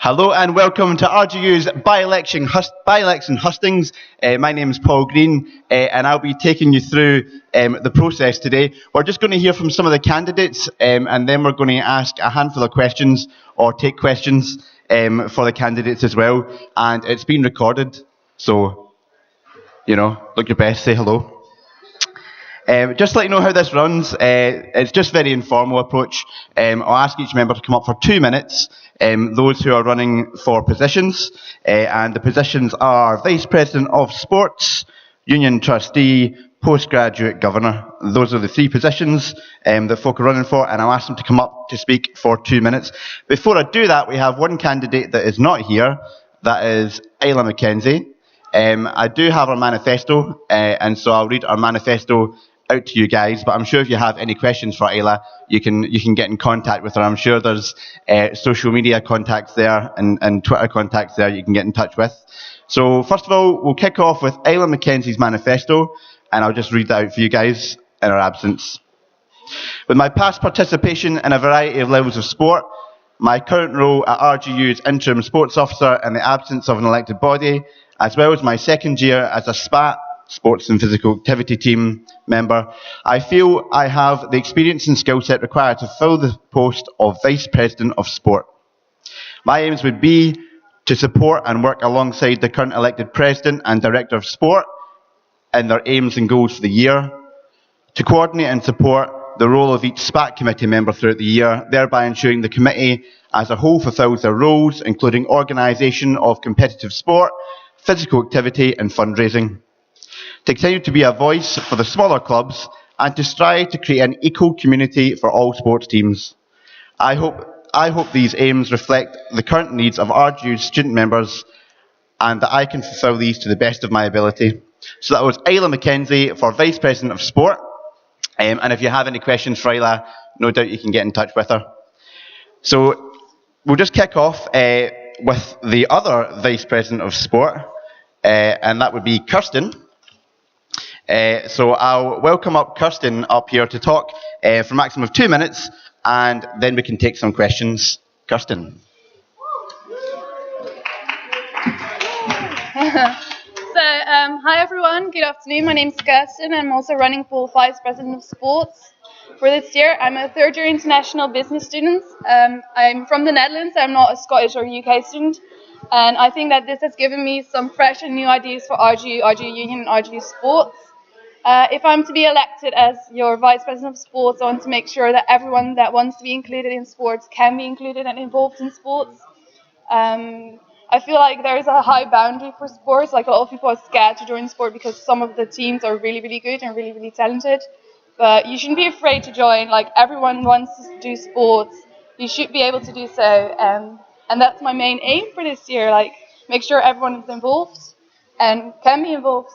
Hello and welcome to RGU's by-election hustings. My name is Paul Green and I'll be taking you through the process today. We're just going to hear from some of the candidates and then we're going to ask a handful of questions or take questions for the candidates as well. And it's been recorded, so, look your best, say hello. Just to let you know how this runs, it's just a very informal approach. I'll ask each member to come up for 2 minutes, those who are running for positions, and the positions are Vice President of Sports, Union Trustee, Postgraduate Governor. Those are the 3 positions that folk are running for, and I'll ask them to come up to speak for 2 minutes. Before I do that, we have one candidate that is not here, that is Ayla Mackenzie. I do have our manifesto, and so I'll read our manifesto out to you guys, but I'm sure if you have any questions for Ayla, you can get in contact with her. I'm sure there's social media contacts there and Twitter contacts there you can get in touch with. So first of all, we'll kick off with Ayla Mackenzie's manifesto, and I'll just read that out for you guys in our absence. With my past participation in a variety of levels of sport, my current role at RGU's interim sports officer in the absence of an elected body, as well as my second year as a SPAT, Sports and Physical Activity Team member, I feel I have the experience and skill set required to fill the post of Vice President of Sport. My aims would be to support and work alongside the current elected President and Director of Sport in their aims and goals for the year, to coordinate and support the role of each SPAT committee member throughout the year, thereby ensuring the committee as a whole fulfills their roles, including organisation of competitive sport, physical activity and fundraising. To continue to be a voice for the smaller clubs and to strive to create an equal community for all sports teams. I hope these aims reflect the current needs of RGU's student members and that I can fulfil these to the best of my ability. So that was Ayla Mackenzie for Vice President of Sport. And if you have any questions for Ayla, no doubt you can get in touch with her. So we'll just kick off with the other Vice President of Sport, and that would be Kirsten. So I'll welcome up Kirsten up here to talk for a maximum of 2 minutes, and then we can take some questions. Kirsten. Hi everyone, good afternoon. My name is Kirsten. I'm also running for Vice President of Sports for this year. I'm a third year international business student. I'm from the Netherlands. I'm not a Scottish or UK student. And I think that this has given me some fresh and new ideas for RGU, RGU Union and RGU Sports. If I'm to be elected as your Vice President of Sports, I want to make sure that everyone that wants to be included in sports can be included and involved in sports. I feel like there is a high boundary for sports. Like a lot of people are scared to join sport because some of the teams are really, really good and really, really talented. But you shouldn't be afraid to join. Like everyone wants to do sports. You should be able to do so. And that's my main aim for this year. Like make sure everyone is involved and can be involved.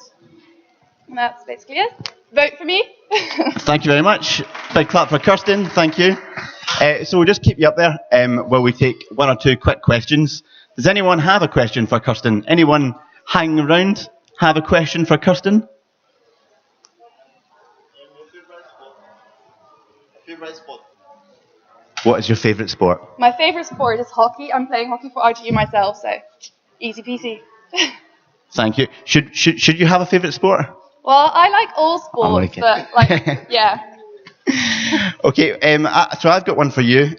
And that's basically it. Vote for me. Thank you very much. Big clap for Kirsten. Thank you. So we'll just keep you up there while we take 1 or 2 quick questions. Does anyone have a question for Kirsten? Anyone hanging around have a question for Kirsten? What is your favourite sport? My favourite sport is hockey. I'm playing hockey for RGU myself, so easy peasy. Thank you. Should you have a favourite sport? Well, I like all sports, but yeah. Okay, so I've got one for you.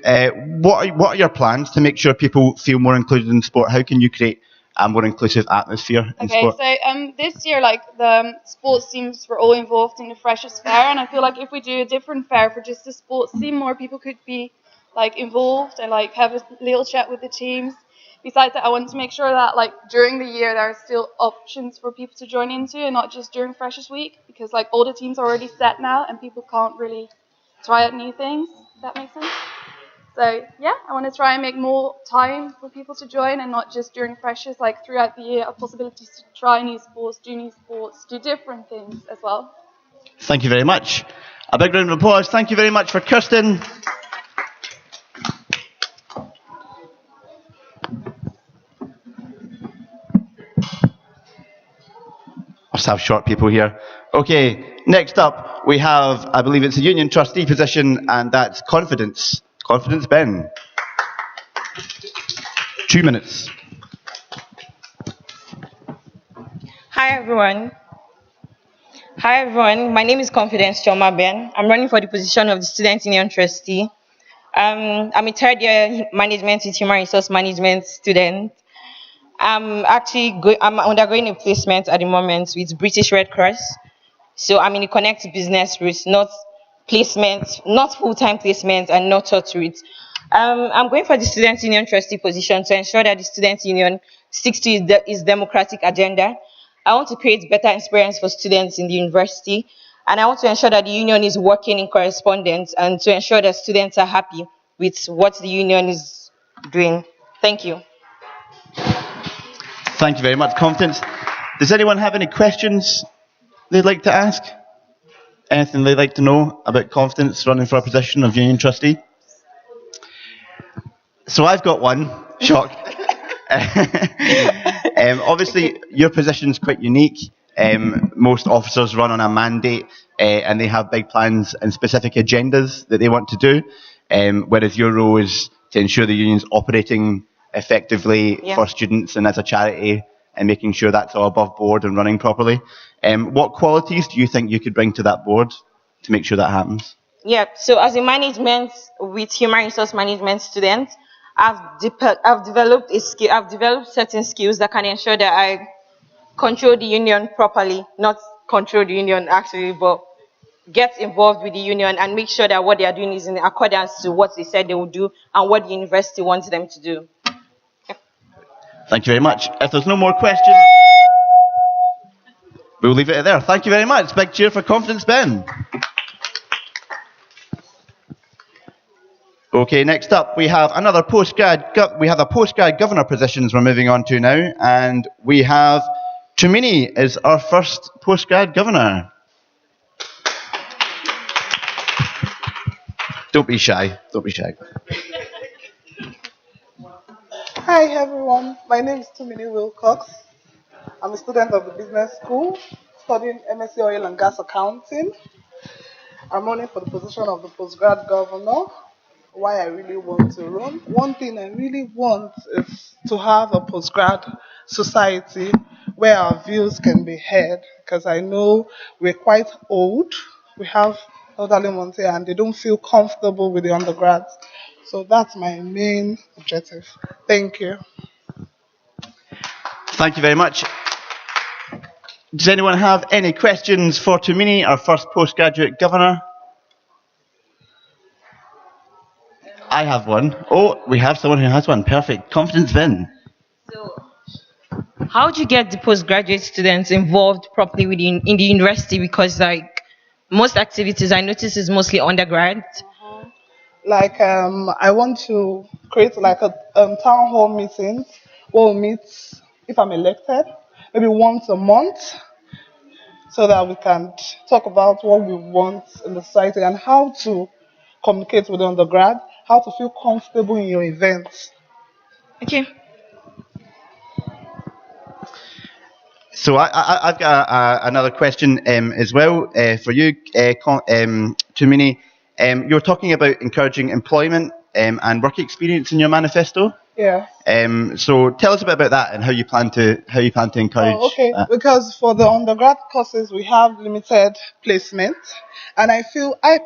What are your plans to make sure people feel more included in sport? How can you create a more inclusive atmosphere in sport? Okay, so this year, the sports teams were all involved in the Freshers Fair, and I feel like if we do a different fair for just the sports team, more people could be involved and have a little chat with the teams. Besides that, I want to make sure that during the year there are still options for people to join into and not just during Freshers Week, because all the teams are already set now and people can't really try out new things, if that makes sense. So yeah, I want to try and make more time for people to join and not just during Freshers, throughout the year, possibilities to try new sports, do different things as well. Thank you very much. A big round of applause. Thank you very much for Kirsten. Must have short people here. Okay, next up we have, I believe it's a union trustee position, and that's Confidence. Confidence Ben. 2 minutes. Hi everyone. Hi everyone. My name is Confidence Choma Ben. I'm running for the position of the Student Union Trustee. I'm a third year management with human resource management student. I'm undergoing a placement at the moment with British Red Cross. So I'm in the connect business route, not placement, not full-time placement and not taught route. I'm going for the Student Union Trustee position to ensure that the Student Union sticks to its democratic agenda. I want to create better experience for students in the university, and I want to ensure that the union is working in correspondence and to ensure that students are happy with what the union is doing. Thank you. Thank you very much, Confidence. Does anyone have any questions they'd like to ask? Anything they'd like to know about Confidence running for a position of union trustee? So I've got one. Shock. Obviously, your position is quite unique. Most officers run on a mandate and they have big plans and specific agendas that they want to do, whereas your role is to ensure the union's operating effectively for students and as a charity and making sure that's all above board and running properly. What qualities do you think you could bring to that board to make sure that happens? Yeah, so as a management with human resource management student, I've developed a skill. I've developed certain skills that can ensure that I control the union properly, not control the union actually, but get involved with the union and make sure that what they are doing is in accordance to what they said they would do and what the university wants them to do. Thank you very much. If there's no more questions, we'll leave it there. Thank you very much. Big cheer for Confidence Ben. Okay, next up we have another postgrad. We have a postgrad governor positions we're moving on to now, and we have Tumini is our first postgrad governor. Don't be shy. Don't be shy. Hi everyone, my name is Tumini Wilcox. I'm a student of the business school studying MSc Oil and Gas Accounting. I'm running for the position of the postgrad governor. Why I really want to run? One thing I really want is to have a postgrad society where our views can be heard, because I know we're quite old. We have elderly ones here and they don't feel comfortable with the undergrads. So that's my main objective. Thank you. Thank you very much. Does anyone have any questions for Tumini, our first postgraduate governor? I have one. Oh, we have someone who has one. Perfect. Confidence Ben. So, how do you get the postgraduate students involved properly in the university? Because like most activities I notice is mostly undergrad. Like I want to create like a town hall meetings where we'll meet if I'm elected, maybe once a month, so that we can talk about what we want in the society and how to communicate with the undergrad, how to feel comfortable in your events. Okay. So I've got another question as well for you, Tumini. You're talking about encouraging employment and work experience in your manifesto. Yeah. So tell us a bit about that and how you plan to encourage. Okay, that. because for the undergrad courses we have limited placement, and I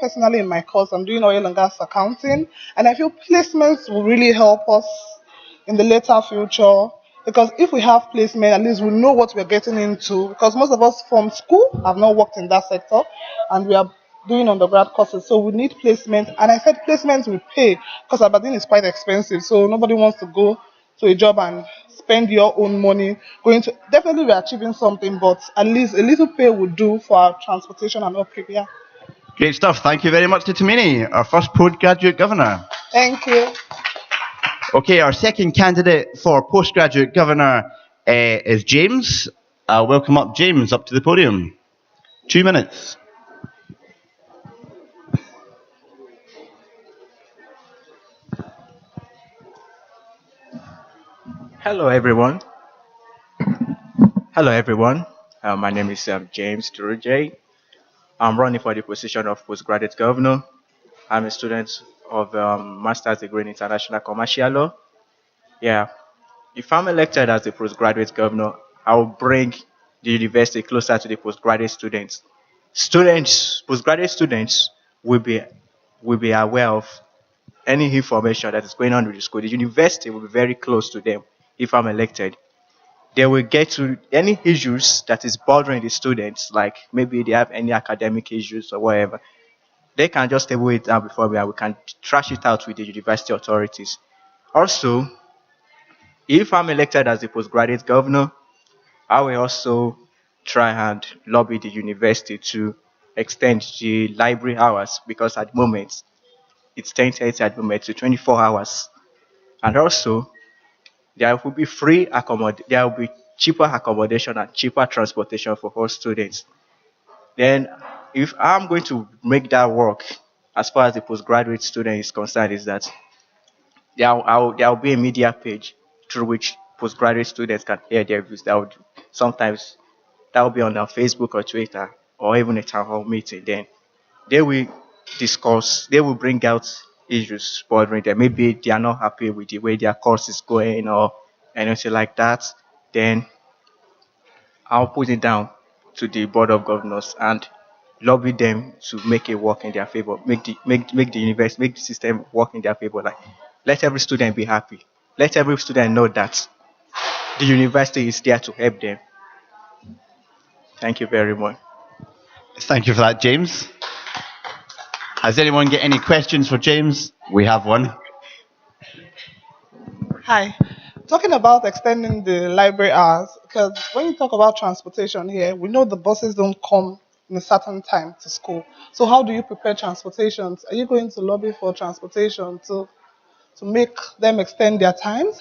personally in my course I'm doing oil and gas accounting, and I feel placements will really help us in the later future. Because if we have placement, at least we know what we're getting into. Because most of us from school have not worked in that sector, and we are doing undergrad courses, so we need placement. And I said placement will pay, because Aberdeen is quite expensive, so nobody wants to go to a job and spend your own money going to. Definitely we're achieving something, but at least a little pay would do for our transportation and upkeep. Yeah. Great stuff. Thank you very much to Tumini, our first postgraduate governor. Thank you. Okay, our second candidate for postgraduate governor is James. I'll welcome up James up to the podium. 2 minutes. Hello, everyone. Hello, everyone. My name is James Turujay. I'm running for the position of postgraduate governor. I'm a student of master's degree in international commercial law. Yeah, If I'm elected as the postgraduate governor, I will bring the university closer to the postgraduate students. Postgraduate students will be aware of any information that is going on with the school. The university will be very close to them if I'm elected. They will get to any issues that is bothering the students, like maybe they have any academic issues or whatever. They can just table it down before me and we can trash it out with the university authorities. Also, if I'm elected as the postgraduate governor, I will also try and lobby the university to extend the library hours because at the moment it's 10:30 at the moment to 24 hours. And also there will be there will be cheaper accommodation and cheaper transportation for all students. Then if I'm going to make that work as far as the postgraduate student is concerned, is that there will be a media page through which postgraduate students can hear their views. Sometimes that will be on their Facebook or Twitter or even a town hall meeting. Then they will they will bring out issues bothering them. Maybe they are not happy with the way their course is going or anything like that. Then I'll put it down to the board of governors and lobby them to make it work in their favor, make the university, make the system work in their favor. Like let every student be happy. Let every student know that the university is there to help them. Thank you very much. Thank you for that, James. Has anyone got any questions for James? We have one. Hi. Talking about extending the library hours, because when you talk about transportation here, we know the buses don't come in a certain time to school. So how do you prepare transportation? Are you going to lobby for transportation to make them extend their times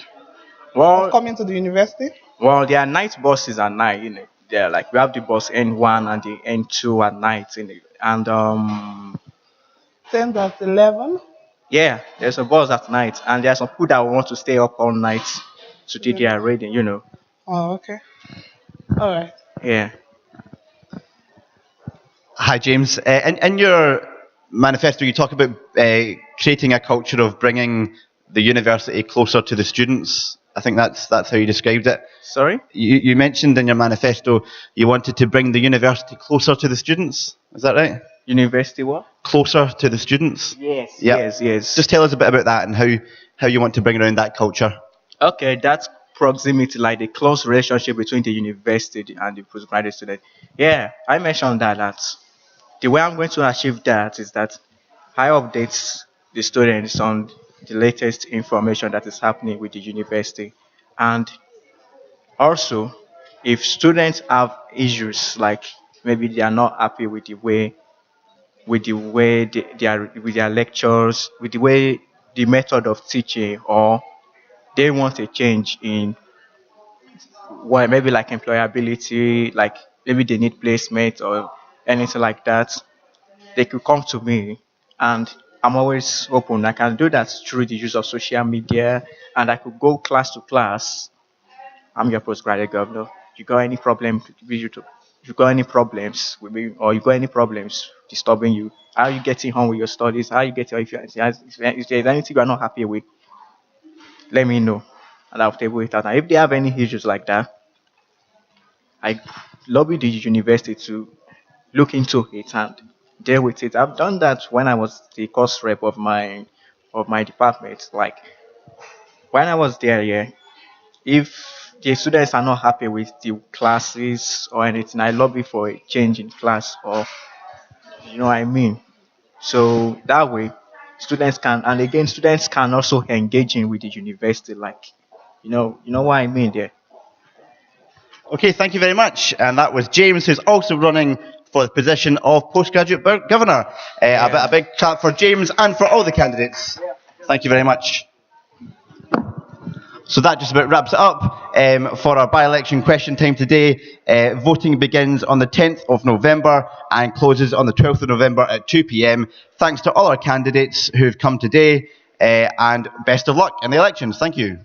of coming to the university? Well, there are night buses at night, They're like we have the bus N1 and the N2 at night, and 10 at 11? yeah, there's a bus at night, and there's some people that want to stay up all night to do their reading. Oh, okay. All right. Yeah. Hi, James. In your manifesto, you talk about creating a culture of bringing the university closer to the students. I think that's how you described it. Sorry? You mentioned in your manifesto you wanted to bring the university closer to the students. Is that right? University what? Closer to the students. Yes. Yep. Yes. Just tell us a bit about that and how you want to bring around that culture. Okay, that's proximity, like the close relationship between the university and the postgraduate student. Yeah, I mentioned that the way I'm going to achieve that is that I update the students on the latest information that is happening with the university. And also, if students have issues like maybe they are not happy with the way they are with their lectures, with the method of teaching, or they want a change in maybe like employability, like maybe they need placement or anything like that, they could come to me and I'm always open. I can do that through the use of social media and I could go class to class. I'm your postgraduate governor. You got any problem you got any problems with me or you got any problems disturbing you? How are you getting on with your studies? How are you getting if there's anything you are not happy with, let me know and I'll table it out. And if they have any issues like that, I lobby the university to look into it and deal with it. I've done that when I was the course rep of my department. Like when I was there, yeah, if the students are not happy with the classes or anything, I lobby for a change in class or you know what I mean. So that way students can also engage in with the university, like you know what I mean there. Okay, thank you very much. And that was James, who's also running for the position of postgraduate governor. A big clap for James and for all the candidates. Thank you very much. So that just about wraps it up for our by-election question time today. Voting begins on the 10th of November and closes on the 12th of November at 2 p.m. Thanks to all our candidates who've come today and best of luck in the elections. Thank you.